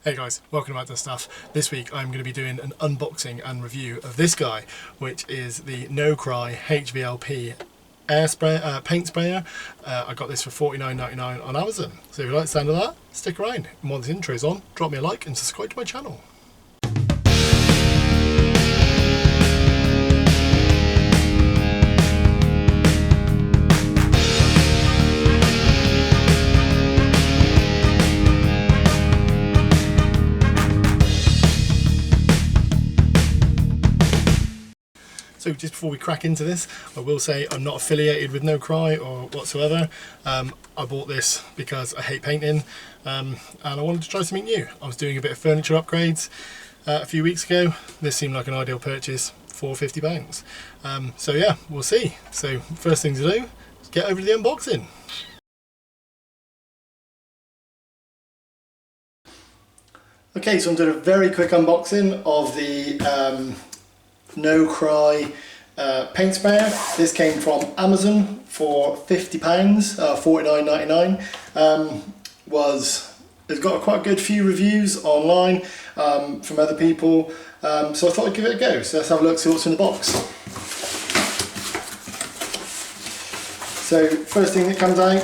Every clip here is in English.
Hey guys, welcome back to Stuff. This week I'm going to be doing an unboxing and review of this guy, which is the NOCRY HVLP Paint Sprayer. I got this for $49.99 on Amazon. So if you like the sound of that, stick around. And while this intro is on, drop me a like and subscribe to my channel. So just before we crack into this, I will say I'm not affiliated with NOCRY or whatsoever. I bought this because I hate painting and I wanted to try something new. I was doing a bit of furniture upgrades a few weeks ago. This seemed like an ideal purchase for £50. So yeah, we'll see. So first thing to do is get over to the unboxing. Okay, so I'm doing a very quick unboxing of the NOCRY paint sprayer. This came from Amazon for £50, $49.99. It's got quite a good few reviews online from other people, so I thought I'd give it a go. So let's have a look, see what's in the box. So first thing that comes out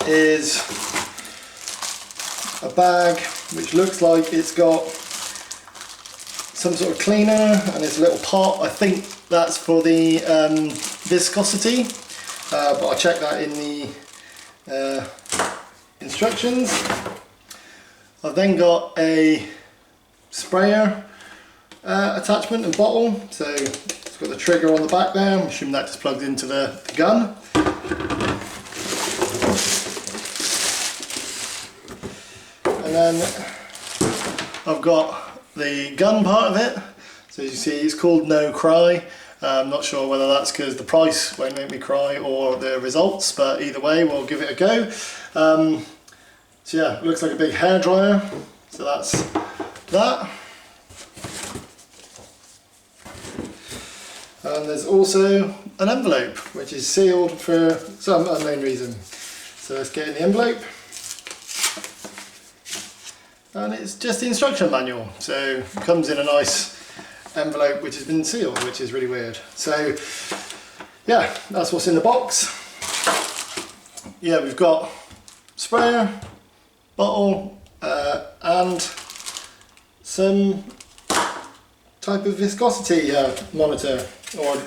is a bag which looks like it's got some sort of cleaner, and it's a little pot. I think that's for the viscosity, but I'll check that in the instructions. I've then got a sprayer attachment and bottle. So it's got the trigger on the back there. I'm assuming that just plugs into the gun. And then I've got the gun part of it. So as you see, it's called NOCRY. I'm not sure whether that's because the price won't make me cry or the results, but either way we'll give it a go. So yeah, it looks like a big hairdryer. So that's that. And there's also an envelope which is sealed for some unknown reason. So let's get in the envelope. And it's just the instruction manual, so it comes in a nice envelope which has been sealed, which is really weird. So yeah, that's what's in the box. Yeah, we've got sprayer, bottle, and some type of viscosity monitor, or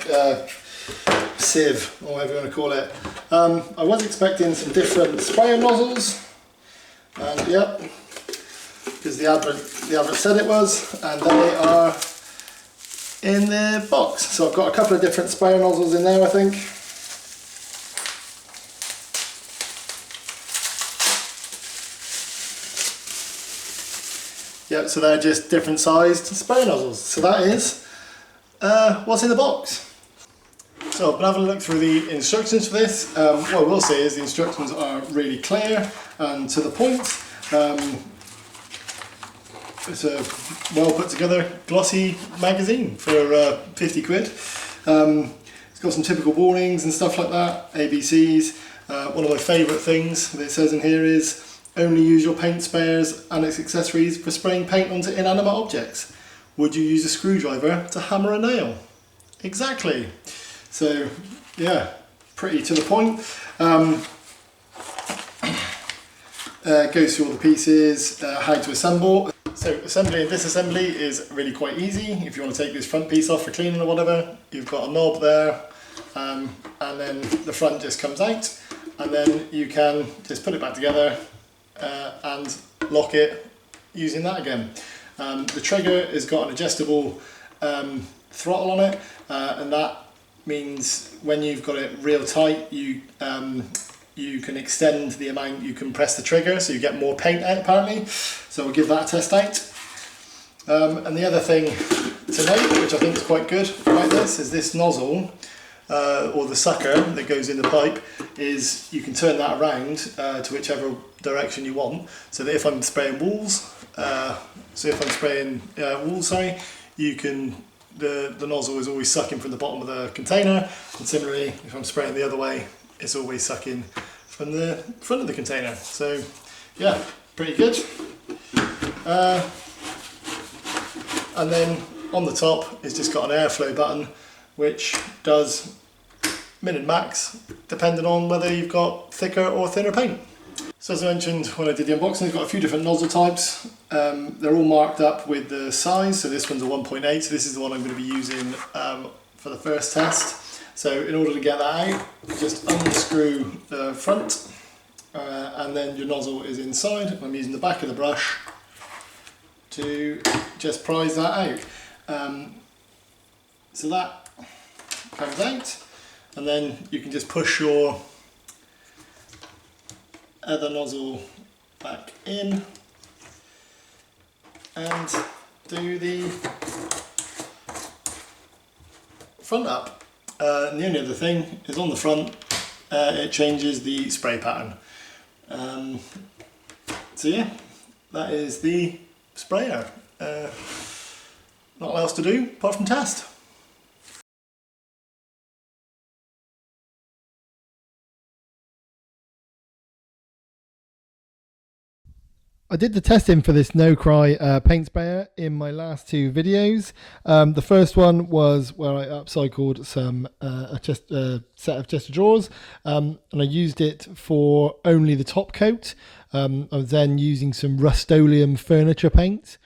sieve, or whatever you want to call it. I was expecting some different sprayer nozzles, and yep, because the advert said it was, and they are in the box. So I've got a couple of different sprayer nozzles in there, I think. Yep, so they're just different sized sprayer nozzles. So that is what's in the box. So I've been having a look through the instructions for this. What I will say is the instructions are really clear and to the point. It's a well put together glossy magazine for 50 quid. It's got some typical warnings and stuff like that, ABCs. One of my favourite things that it says in here is only use your paint sprayers and its accessories for spraying paint onto inanimate objects. Would you use a screwdriver to hammer a nail? Exactly. So yeah, pretty to the point. Goes through all the pieces, how to assemble. So assembly, this assembly is really quite easy. If you want to take this front piece off for cleaning or whatever, you've got a knob there, and then the front just comes out, and then you can just put it back together and lock it using that again. The trigger has got an adjustable throttle on it, and that means when you've got it real tight, you can extend the amount you can press the trigger, so you get more paint out apparently. So we'll give that a test out. And the other thing to note, which I think is quite good about this, is this nozzle, or the sucker that goes in the pipe, is you can turn that around to whichever direction you want. So that if I'm spraying walls, you can, the nozzle is always sucking from the bottom of the container, and similarly if I'm spraying the other way, it's always sucking from the front of the container. So yeah, pretty good. And then on the top it's just got an airflow button which does min and max depending on whether you've got thicker or thinner paint. So as I mentioned when I did the unboxing, it's got a few different nozzle types. They're all marked up with the size, so this one's a 1.8, so this is the one I'm going to be using for the first test. So in order to get that out, just unscrew the front and then your nozzle is inside. I'm using the back of the brush to just prise that out. So that comes out, and then you can just push your other nozzle back in and do the front up. And the only other thing is on the front it changes the spray pattern. So yeah, that is the sprayer. Not a lot else to do apart from test. I did the testing for this NOCRY paint sprayer in my last two videos. The first one was where I upcycled some set of chest of drawers, and I used it for only the top coat. I was then using some Rust-Oleum furniture paint,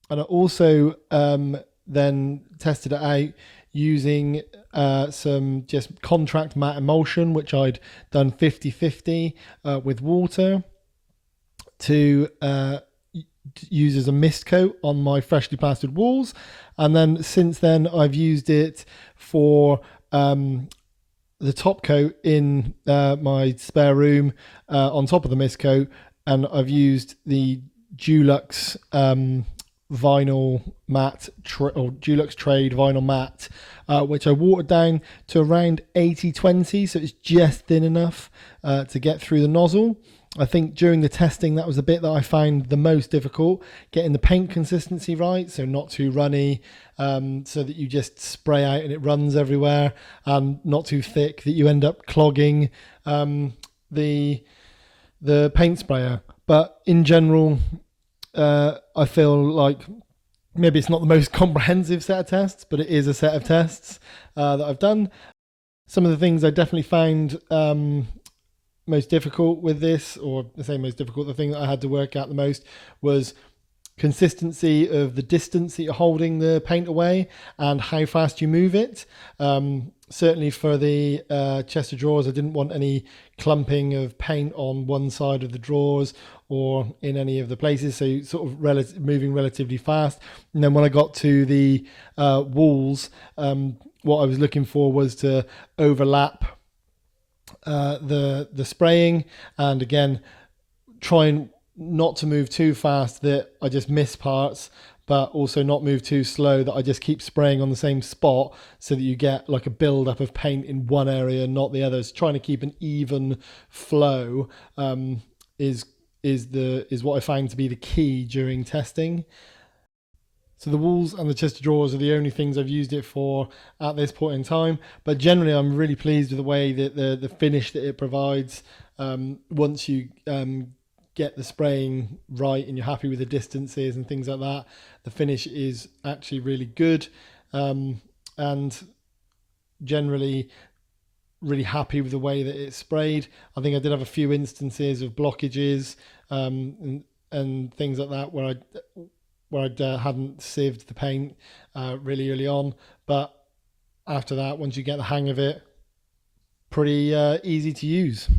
and I also then tested it out using some just contract matte emulsion, which I'd done 50-50 with water, to use as a mist coat on my freshly plastered walls. And then since then I've used it for the top coat in my spare room on top of the mist coat, and I've used the Dulux vinyl matte or Dulux Trade vinyl matte, which I watered down to around 80-20, so it's just thin enough to get through the nozzle. I think during the testing that was the bit that I found the most difficult, getting the paint consistency right, so not too runny, so that you just spray out and it runs everywhere, and not too thick that you end up clogging the paint sprayer. But in general, I feel like maybe it's not the most comprehensive set of tests, but it is a set of tests that I've done. Some of the things I definitely found most difficult with this, or I say most difficult, the thing that I had to work out the most was consistency of the distance that you're holding the paint away and how fast you move it. Certainly for the chest of drawers, I didn't want any clumping of paint on one side of the drawers or in any of the places, so sort of moving relatively fast. And then when I got to the walls, what I was looking for was to overlap the spraying, and again trying not to move too fast that I just miss parts, but also not move too slow that I just keep spraying on the same spot, so that you get like a build up of paint in one area and not the others. Trying to keep an even flow is what I find to be the key during testing. So the walls and the chest of drawers are the only things I've used it for at this point in time. But generally, I'm really pleased with the way that the finish that it provides. Once you get the spraying right and you're happy with the distances and things like that, the finish is actually really good. And generally, really happy with the way that it's sprayed. I think I did have a few instances of blockages and things like that where I hadn't sieved the paint really early on, but after that, once you get the hang of it, pretty easy to use.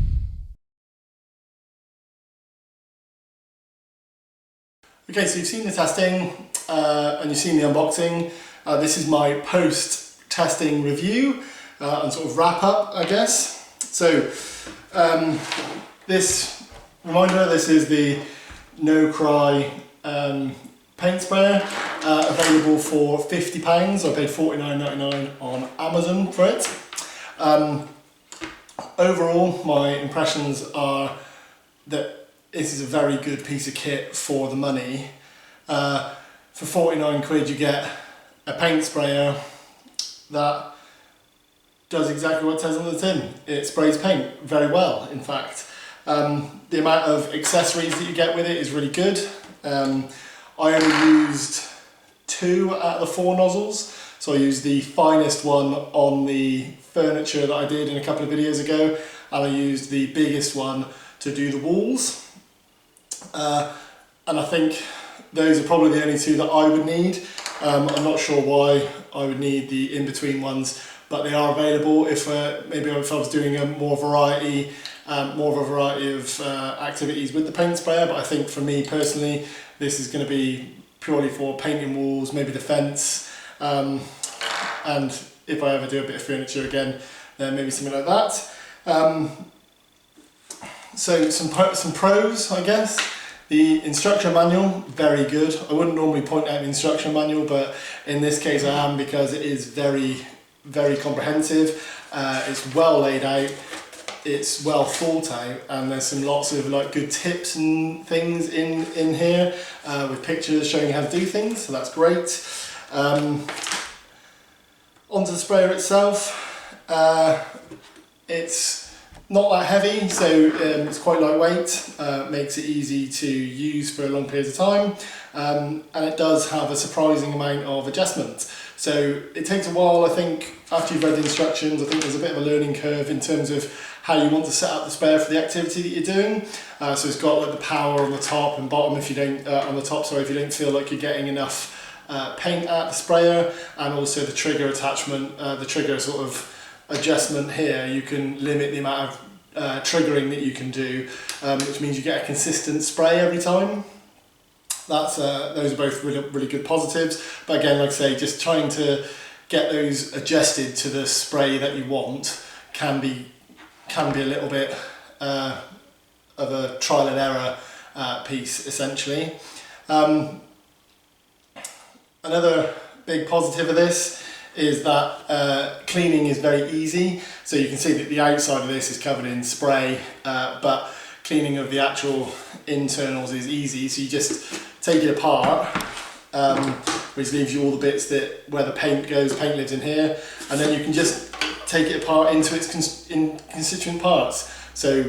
Okay, so you've seen the testing and you've seen the unboxing. This is my post-testing review and sort of wrap up, I guess. So this reminder, this is the NOCRY paint sprayer, available for £50. I paid £49.99 on Amazon for it. Overall, my impressions are that this is a very good piece of kit for the money. For 49 quid you get a paint sprayer that does exactly what it says on the tin. It sprays paint very well, in fact. The amount of accessories that you get with it is really good. I only used 2 out of the 4 nozzles. So I used the finest one on the furniture that I did in a couple of videos ago, and I used the biggest one to do the walls. And I think those are probably the only 2 that I would need. I'm not sure why I would need the in-between ones, but they are available if maybe if I was doing a more of a variety of activities with the paint sprayer. But I think for me personally, this is going to be purely for painting walls, maybe the fence, and if I ever do a bit of furniture again, then maybe something like that. So some pros, I guess. The instruction manual, very good. I wouldn't normally point out the instruction manual, but in this case I am, because it is very, very comprehensive. It's well laid out, it's well thought out, and there's lots of like good tips and things in here with pictures showing how to do things, so that's great. Onto the sprayer itself, it's not that heavy, so it's quite lightweight, makes it easy to use for long periods of time, and it does have a surprising amount of adjustment. So it takes a while, I think, after you've read the instructions. I think there's a bit of a learning curve in terms of how you want to set up the sprayer for the activity that you're doing. So it's got like the power on the top and bottom if you don't, on the top, sorry, if you don't feel like you're getting enough paint at the sprayer, and also the trigger attachment, the trigger sort of adjustment here. You can limit the amount of triggering that you can do, which means you get a consistent spray every time. Those are both really good positives. But again, like I say, just trying to get those adjusted to the spray that you want can be a little bit of a trial and error piece, essentially. Another big positive of this is that cleaning is very easy. So you can see that the outside of this is covered in spray, but cleaning of the actual internals is easy. So you just take it apart, which leaves you all the bits where the paint goes. Paint lives in here, and then you can just take it apart into its constituent parts. So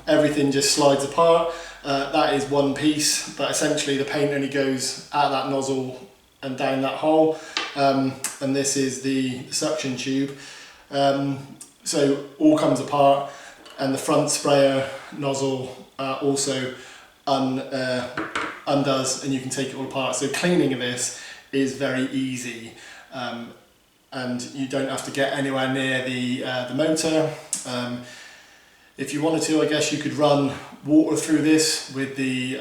everything just slides apart. That is one piece, but essentially the paint only goes out of that nozzle and down that hole, and this is the suction tube. So all comes apart, and the front sprayer nozzle also undoes, and you can take it all apart. So cleaning of this is very easy, and you don't have to get anywhere near the motor. If you wanted to, I guess you could run water through this with the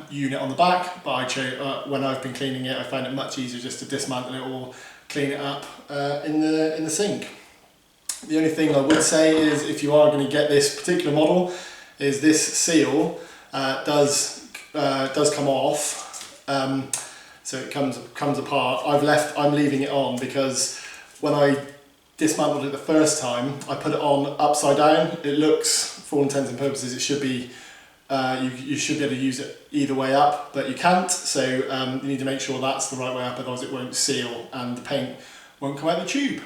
unit on the back, but I chose, when I've been cleaning it, I find it much easier just to dismantle it or clean it up in the sink. The only thing I would say is, if you are going to get this particular model, is this seal does come off, so it comes apart. I'm leaving it on because when I dismantled it the first time, I put it on upside down. It looks, for all intents and purposes, it should be, you should be able to use it either way up, but you can't, so you need to make sure that's the right way up, otherwise it won't seal and the paint won't come out the tube.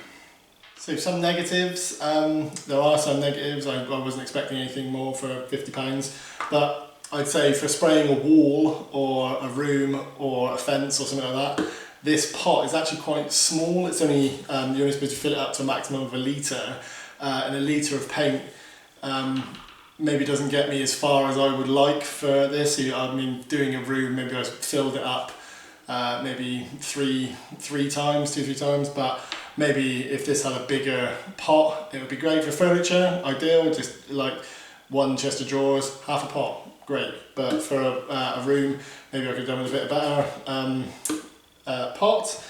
So some negatives, there are some negatives. I wasn't expecting anything more for £50, but I'd say for spraying a wall or a room or a fence or something like that, this pot is actually quite small. It's only, you're only supposed to fill it up to a maximum of 1 litre, and 1 litre of paint maybe doesn't get me as far as I would like for this. I mean, doing a room, maybe I filled it up maybe three times, but maybe if this had a bigger pot, it would be great for furniture, ideal, just like 1 chest of drawers, half a pot, great. But for a room, maybe I could have done with a bit better pot.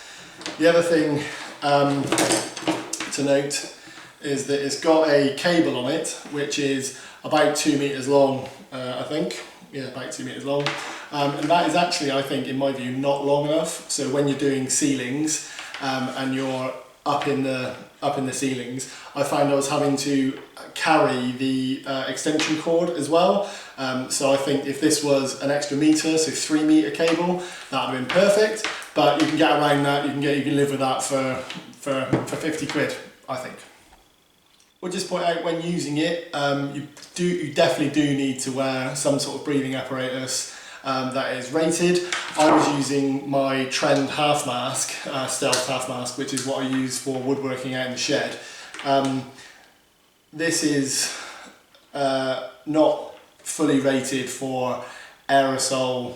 The other thing to note is that it's got a cable on it, which is about 2 meters long, I think. Yeah, about 2 meters long. And that is actually, I think, in my view, not long enough. So when you're doing ceilings and you're up in the ceilings, I found I was having to carry the extension cord as well. So I think if this was an extra meter, so 3 meter cable, that would have been perfect. But you can get around that. You can live with that for 50 quid, I think. We'll just point out, when using it, you definitely do need to wear some sort of breathing apparatus. that is rated. I was using my Trend half mask, Stealth half mask, which is what I use for woodworking out in the shed. This is not fully rated for aerosol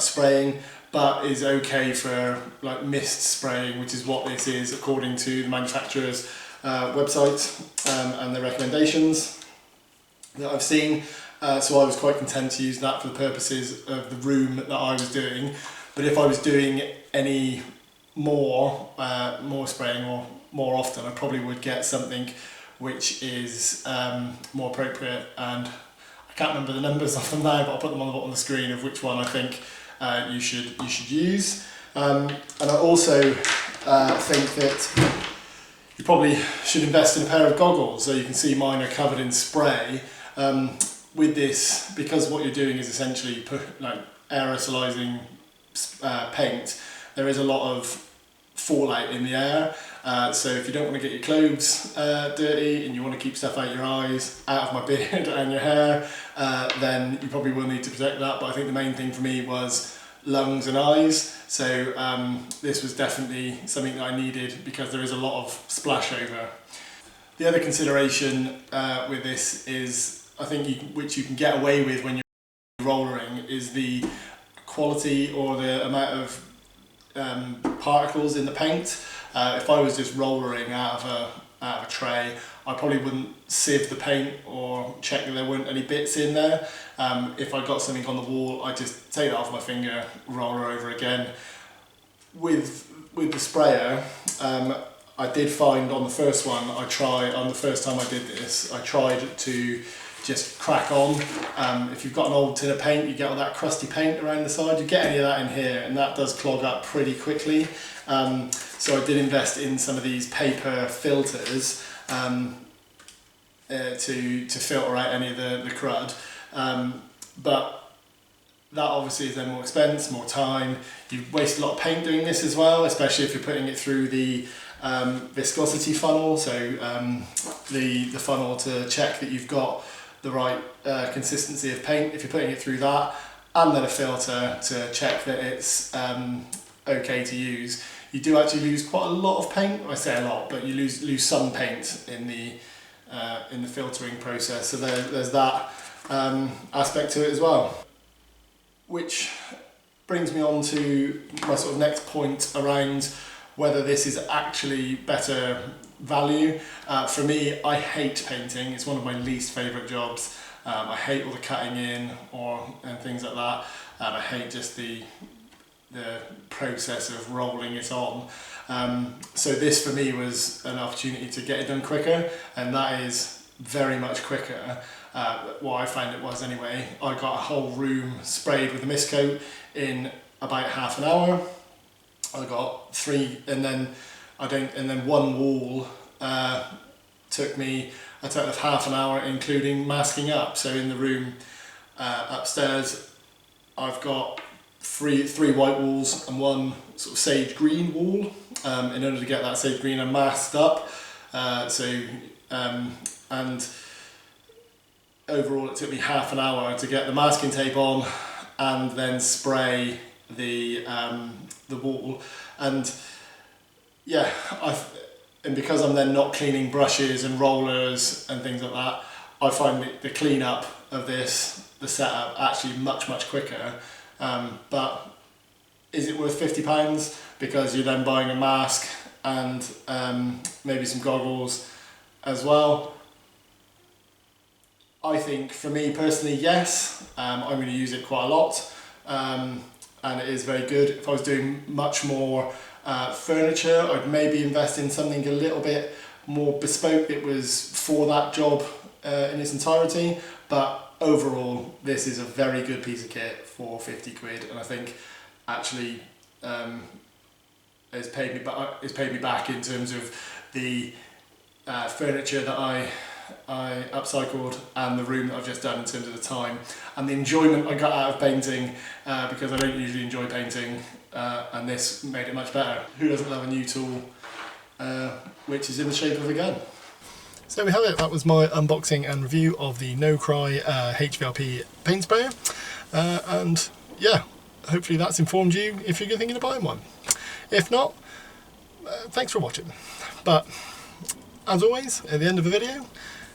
spraying, but is okay for like mist spraying, which is what this is according to the manufacturer's website and the recommendations that I've seen. So I was quite content to use that for the purposes of the room that I was doing. But if I was doing any more spraying or more often, I probably would get something which is more appropriate, and I can't remember the numbers off them now, but I'll put them on the bottom of the screen of which one I think you should use. And I also think that you probably should invest in a pair of goggles. So you can see mine are covered in spray. With this, because what you're doing is essentially aerosolizing paint, there is a lot of fallout in the air. So if you don't want to get your clothes dirty and you want to keep stuff out your eyes, out of my beard and your hair, then you probably will need to protect that. But I think the main thing for me was lungs and eyes. So this was definitely something that I needed because there is a lot of splash over. The other consideration with this is, I think which you can get away with when you're rollering, is the quality or the amount of particles in the paint. If I was just rollering out of a tray, I probably wouldn't sieve the paint or check that there weren't any bits in there. If I got something on the wall, I just take that off my finger, roller over again. With the sprayer, I did find on the first one, on the first time I did this, I tried to just crack on. If you've got an old tin of paint, you get all that crusty paint around the side, you get any of that in here, and that does clog up pretty quickly. So I did invest in some of these paper filters to filter out any of the crud. But that obviously is then more expense, more time. You waste a lot of paint doing this as well, especially if you're putting it through the viscosity funnel, so the funnel to check that you've got the right consistency of paint, if you're putting it through that, and then a filter to check that it's okay to use. You do actually lose quite a lot of paint. I say a lot, but you lose some paint in the filtering process. So there's that aspect to it as well. Which brings me on to my sort of next point around whether this is actually better value. For me, I hate painting. It's one of my least favourite jobs. I hate all the cutting in and things like that. I hate just the process of rolling it on. So this for me was an opportunity to get it done quicker, and that is very much quicker. What I found it was anyway. I got a whole room sprayed with a mist coat in about half an hour. I got and then one wall took me a total of half an hour, including masking up. So in the room upstairs, I've got three white walls and one sort of sage green wall. In order to get that sage green, I masked up. And overall, it took me half an hour to get the masking tape on and then spray the wall. And yeah, and because I'm then not cleaning brushes and rollers and things like that, I find the cleanup of the setup, actually much quicker. But is it worth £50 because you're then buying a mask and maybe some goggles as well? I think for me personally, yes. I'm going to use it quite a lot, and it is very good. If I was doing much more furniture, I'd maybe invest in something a little bit more bespoke. It was for that job in its entirety, but overall this is a very good piece of kit for 50 quid, and I think actually it's paid me back in terms of the furniture that I upcycled and the room that I've just done in terms of the time and the enjoyment I got out of painting, because I don't usually enjoy painting, and this made it much better. Who doesn't love a new tool which is in the shape of a gun? So we have it. That was my unboxing and review of the NOCRY HVLP Paint Sprayer, and yeah, hopefully that's informed you if you're thinking of buying one. If not, thanks for watching. But as always, at the end of the video,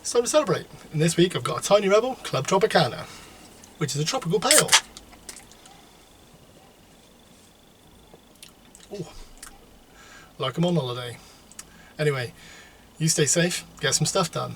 it's time to celebrate. And this week I've got a Tiny Rebel Club Tropicana, which is a tropical pale. Ooh, like I'm on holiday. Anyway, you stay safe, get some stuff done.